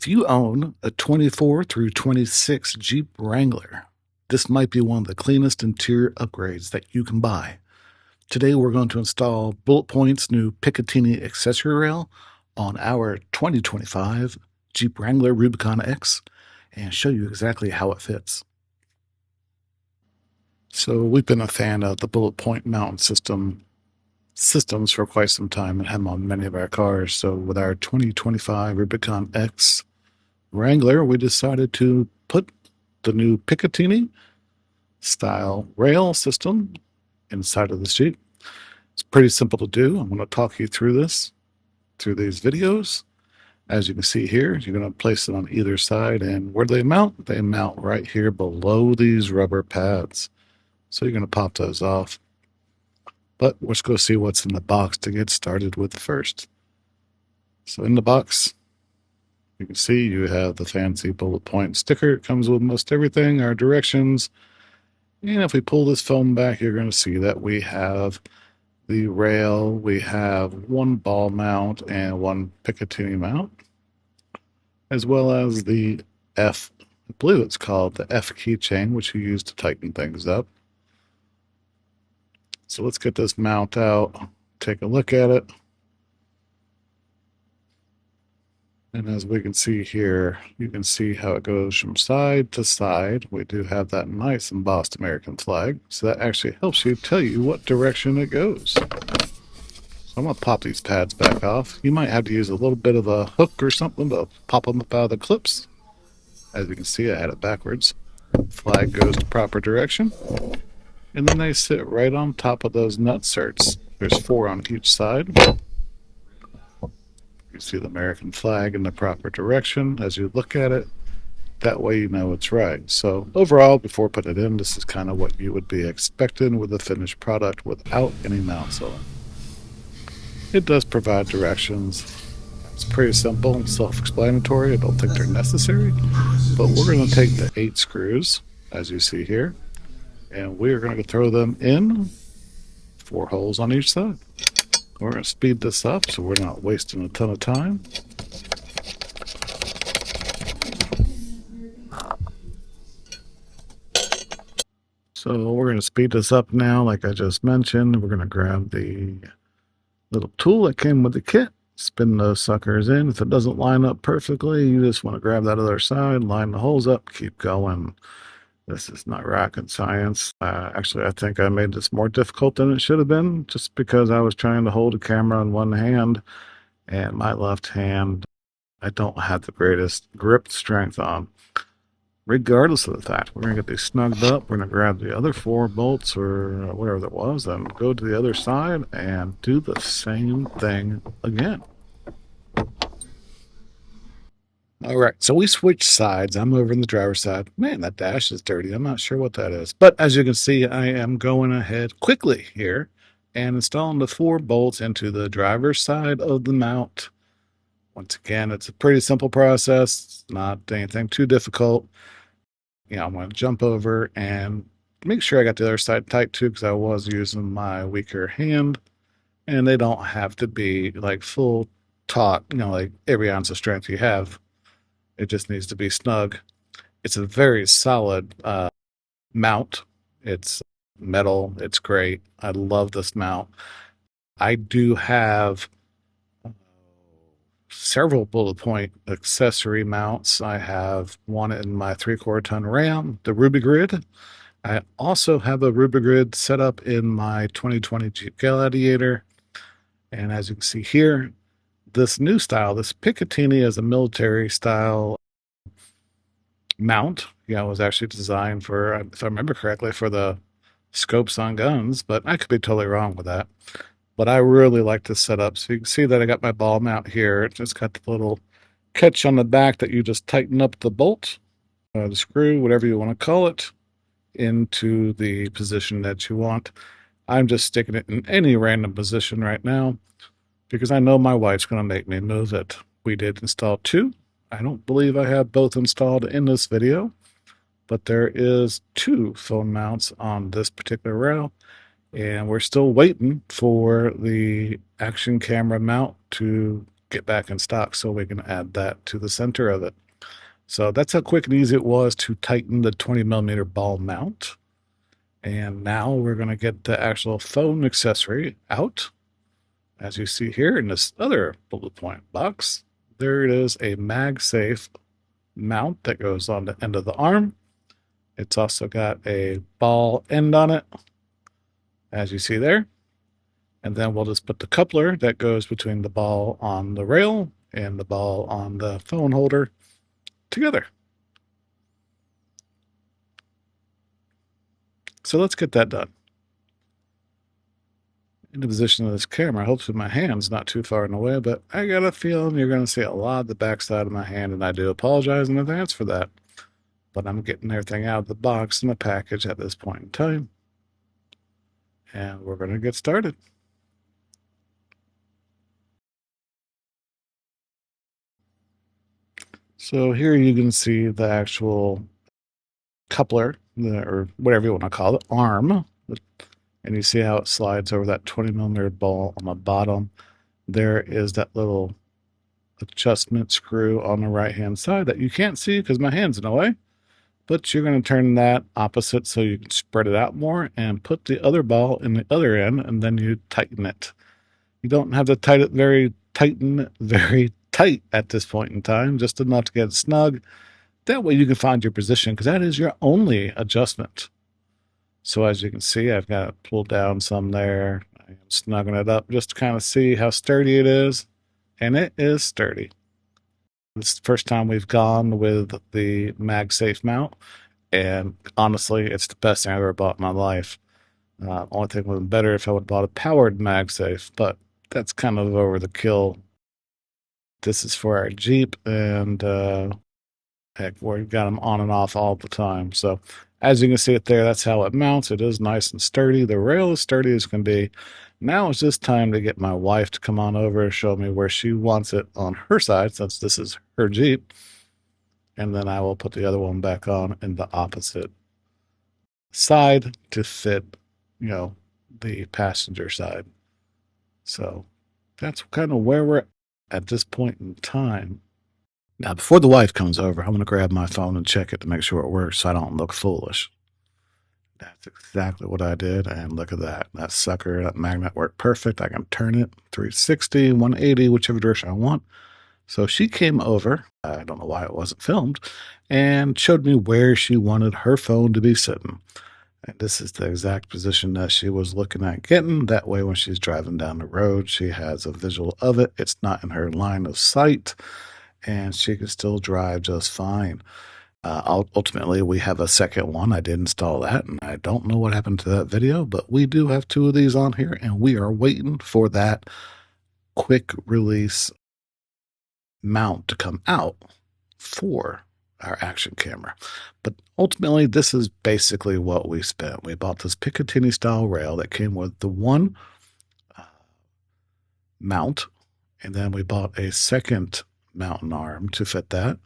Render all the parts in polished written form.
If you own a 24 through 26 Jeep Wrangler, this might be one of the cleanest interior upgrades that you can buy. Today we're going to install Bulletpoint's new Picatinny Accessory Rail on our 2025 Jeep Wrangler Rubicon X and show you exactly how it fits. So we've been a fan of the Bulletpoint mount systems for quite some time and have them on many of our cars. So with our 2025 Rubicon X Wrangler, we decided to put the new Picatinny style rail system inside of the Jeep. It's pretty simple to do. I'm going to talk you through these videos. As you can see here, you're going to place it on either side, and where do they mount? They mount right here below these rubber pads. So you're going to pop those off. But let's go see what's in the box to get started with first. So in the box, you can see you have the fancy bullet point sticker. It comes with most everything, our directions. And if we pull this foam back, you're going to see that we have the rail. We have one ball mount and one Picatinny mount, as well as the F, I believe it's called the F keychain, which you use to tighten things up. So let's get this mount out, take a look at it. And as we can see here, you can see how it goes from side to side. We do have that nice embossed American flag. So that actually helps you tell you what direction it goes. So I'm going to pop these pads back off. You might have to use a little bit of a hook or something to pop them up out of the clips. As you can see, I had it backwards. Flag goes the proper direction. And then they sit right on top of those nut certs. There's 4 on each side. You see the American flag in the proper direction as you look at it. That way you know it's right. So overall, before putting it in, this is kind of what you would be expecting with a finished product without any mounts on. It does provide directions. It's pretty simple and self-explanatory. I don't think they're necessary. But we're going to take the 8 screws, as you see here, and we're going to throw them in 4 holes on each side. We're going to speed this up so we're not wasting a ton of time. So we're going to speed this up now, like I just mentioned. We're going to grab the little tool that came with the kit, spin those suckers in. If it doesn't line up perfectly, you just want to grab that other side, line the holes up, keep going. This is not rocket science. Actually, I think I made this more difficult than it should have been, just because I was trying to hold a camera in one hand, and my left hand, I don't have the greatest grip strength on. Regardless of the fact, we're going to get these snugged up. We're going to grab the other 4 bolts or whatever that was, and go to the other side and do the same thing again. All right, so we switched sides. I'm over in the driver's side. Man, that dash is dirty. I'm not sure what that is. But as you can see, I am going ahead quickly here and installing the 4 bolts into the driver's side of the mount. Once again, it's a pretty simple process. It's not anything too difficult. I'm going to jump over and make sure I got the other side tight too, because I was using my weaker hand. And they don't have to be like full taut, like every ounce of strength you have. It just needs to be snug. It's a very solid mount. It's metal. It's great. I love this mount. I do have several bullet point accessory mounts. I have one in my 3/4 ton Ram, the Ruby Grid. I also have a Ruby Grid set up in my 2020 Jeep Gladiator. And as you can see here, this new style, this Picatinny, is a military style mount. It was actually designed for, if I remember correctly, for the scopes on guns, but I could be totally wrong with that. But I really like this setup. So you can see that I got my ball mount here. It's just got the little catch on the back that you just tighten up the bolt, the screw, whatever you want to call it, into the position that you want. I'm just sticking it in any random position right now, because I know my wife's going to make me move it. We did install 2. I don't believe I have both installed in this video, but there is 2 phone mounts on this particular rail, and we're still waiting for the action camera mount to get back in stock so we can add that to the center of it. So that's how quick and easy it was to tighten the 20mm ball mount. And now we're going to get the actual phone accessory out. As you see here in this other bullet point box, there it is, a MagSafe mount that goes on the end of the arm. It's also got a ball end on it, as you see there. And then we'll just put the coupler that goes between the ball on the rail and the ball on the phone holder together. So let's get that done. In the position of this camera, hopefully my hand's not too far in the way, but I got a feeling you're going to see a lot of the backside of my hand, and I do apologize in advance for that. But I'm getting everything out of the box and the package at this point in time. And we're going to get started. So here you can see the actual coupler, or whatever you want to call it, arm. And you see how it slides over that 20mm ball on the bottom. There is that little adjustment screw on the right-hand side that you can't see because my hand's in the way. But you're going to turn that opposite so you can spread it out more and put the other ball in the other end, and then you tighten it. You don't have to tighten very tight at this point in time, just enough to get it snug. That way you can find your position, because that is your only adjustment. So as you can see, I've got it pulled down some there. I'm snugging it up just to kind of see how sturdy it is. And it is sturdy. This is the first time we've gone with the MagSafe mount. And honestly, it's the best thing I've ever bought in my life. Only thing would have been better if I would have bought a powered MagSafe, but that's kind of over the kill. This is for our Jeep, and heck, we've got them on and off all the time. So as you can see it there, that's how it mounts. It is nice and sturdy. The rail is sturdy as can be. Now it's just time to get my wife to come on over and show me where she wants it on her side, since this is her Jeep. And then I will put the other one back on in the opposite side to fit, the passenger side. So that's kind of where we're at this point in time. Now, before the wife comes over, I'm going to grab my phone and check it to make sure it works so I don't look foolish. That's exactly what I did, and look at that. That sucker, that magnet worked perfect. I can turn it 360, 180, whichever direction I want. So she came over, I don't know why it wasn't filmed, and showed me where she wanted her phone to be sitting. And this is the exact position that she was looking at getting. That way, when she's driving down the road, she has a visual of it. It's not in her line of sight, and she can still drive just fine. Ultimately, we have a second one. I did install that, and I don't know what happened to that video, but we do have two of these on here, and we are waiting for that quick release mount to come out for our action camera. But ultimately, this is basically what we spent. We bought this Picatinny style rail that came with the one mount, and then we bought a second mountain arm to fit that.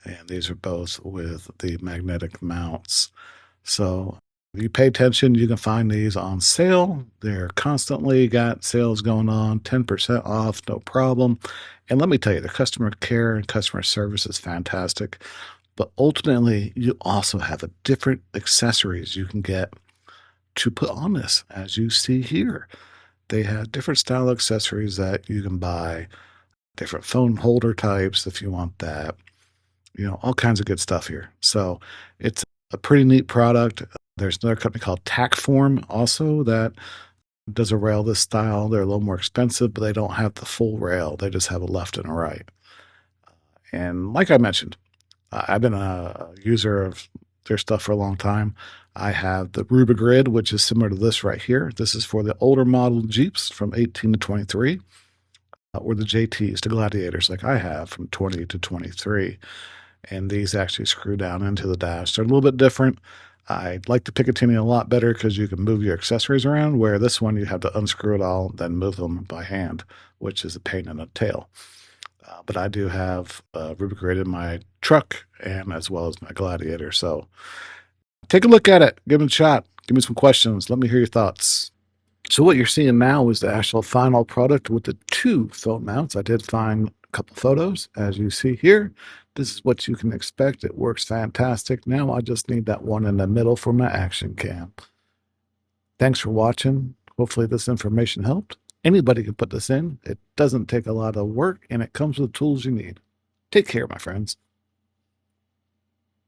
And these are both with the magnetic mounts. So if you pay attention, you can find these on sale. They're constantly got sales going on, 10% off, no problem. And let me tell you, the customer care and customer service is fantastic. But ultimately, you also have a different accessories you can get to put on this, as you see here. They have different style accessories that you can buy, different phone holder types if you want that. All kinds of good stuff here. So it's a pretty neat product. There's another company called Tackform also that does a rail this style. They're a little more expensive, but they don't have the full rail. They just have a left and a right. And like I mentioned, I've been a user of their stuff for a long time. I have the Rubigrid, which is similar to this right here. This is for the older model Jeeps from 18 to 23, or the JTs, the Gladiators, like I have from 20 to 23. And these actually screw down into the dash. They're a little bit different. I like the Picatinny a lot better because you can move your accessories around, where this one you have to unscrew it all, then move them by hand, which is a pain in the tail. But I do have Rubicon in my truck, and as well as my Gladiator. So take a look at it. Give it a shot. Give me some questions. Let me hear your thoughts. So what you're seeing now is the actual final product with the two phone mounts. I did find a couple photos, as you see here. This is what you can expect. It works fantastic. Now I just need that one in the middle for my action cam. Thanks for watching. Hopefully this information helped. Anybody can put this in. It doesn't take a lot of work, and it comes with the tools you need. Take care, my friends.